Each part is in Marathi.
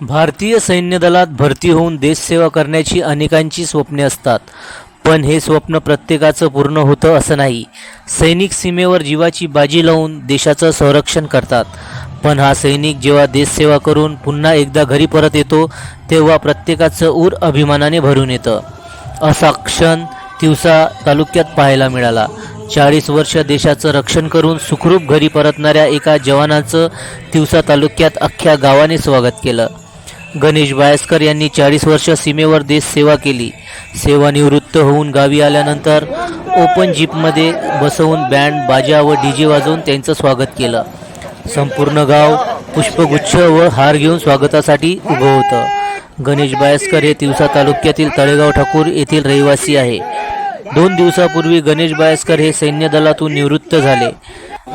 भारतीय सैन्य दलात भरती होऊन देशसेवा करण्याची अनेकांची स्वप्ने असतात, पण हे स्वप्न प्रत्येकाचं पूर्ण होतं असं नाही. सैनिक सीमेवर जीवाची बाजी लावून देशाचं संरक्षण करतात, पण हा सैनिक जेव्हा देशसेवा करून पुन्हा एकदा घरी परत येतो तेव्हा प्रत्येकाचं ऊर अभिमानाने भरून येतं. असा क्षण तिवसा तालुक्यात पाहायला मिळाला. 40 वर्ष देशाचं रक्षण करून सुखरूप घरी परतणाऱ्या एका जवानाचं तिवसा तालुक्यात अख्ख्या गावाने स्वागत केलं. गणेश बायस्कर यांनी 40 वर्ष सीमेवर देश सेवा केली. सेवानिवृत्त होऊन गावी आल्यानंतर ओपन जीपमध्ये बसवून बँड बाजा व डीजे वाजवून त्यांचं स्वागत केलं. संपूर्ण गाव पुष्पगुच्छ व हार घेऊन स्वागतासाठी उभं होतं. गणेश बायस्कर हे तिवसा तालुक्यातील तळेगाव ठाकूर येथील रहिवासी आहे. 2 दिवसापूर्वी गणेश बायस्कर हे सैन्य दलातून निवृत्त झाले.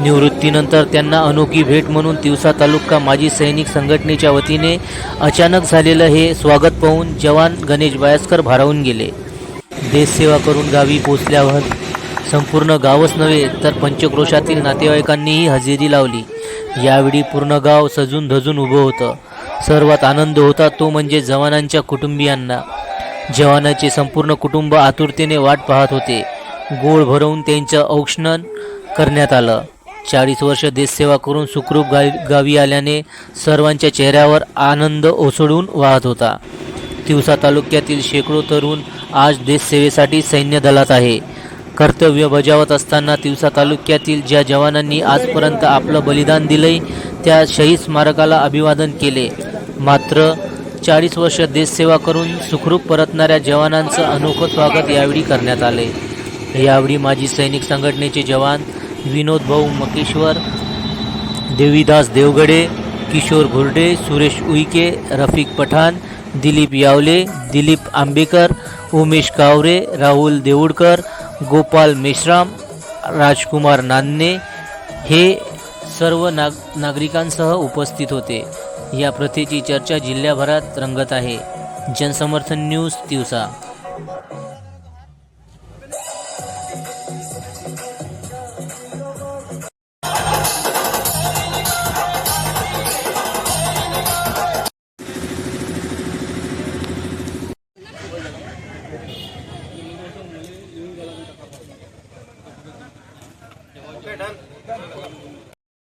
निवृत्तीनंतर त्यांना अनोखी भेट म्हणून तिवसा तालुका माजी सैनिक संघटनेच्या वतीने अचानक झालेलं हे स्वागत पाहून जवान गणेश बायस्कर भारावून गेले. देशसेवा करून गावी पोचल्यावर संपूर्ण गावच नव्हे तर पंचक्रोशातील नातेवाईकांनीही हजेरी लावली. यावेळी पूर्ण गाव सजून धजून उभं होतं. सर्वात आनंद होता तो म्हणजे जवानांच्या कुटुंबियांना. जवानाचे संपूर्ण कुटुंब आतुरतेने वाट पाहत होते. गोळ भरवून त्यांचं औक्षण करण्यात आलं. 40 वर्ष देशसेवा करून सुखरूप गावी आल्याने सर्वांच्या चेहऱ्यावर आनंद ओसळून वाहत होता. तिवसा तालुक्यातील शेकडो तरुण आज देशसेवेसाठी सैन्य दलात आहे. कर्तव्य बजावत असताना तिवसा तालुक्यातील ज्या जवानांनी आजपर्यंत आपलं बलिदान दिलंय त्या शहीद स्मारकाला अभिवादन केले. मात्र 40 वर्ष देशसेवा करून सुखरूप परतणाऱ्या जवानांचं अनोखं स्वागत यावेळी करण्यात आले. यावेळी माजी सैनिक संघटनेचे जवान विनोद भाऊ मकेश्वर, देवीदास देवगडे, किशोर घुर्डे, सुरेश उईके, रफिक पठाण, दिलीप यावले, दिलीप आंबेकर, उमेश कावरे, राहुल देऊडकर, गोपाल मेश्राम, राजकुमार नान्ने हे सर्व नागरिकांसह उपस्थित होते. या प्रथेची चर्चा जिल्ह्याभरात रंगत आहे. जनसमर्थन न्यूज तिवसा.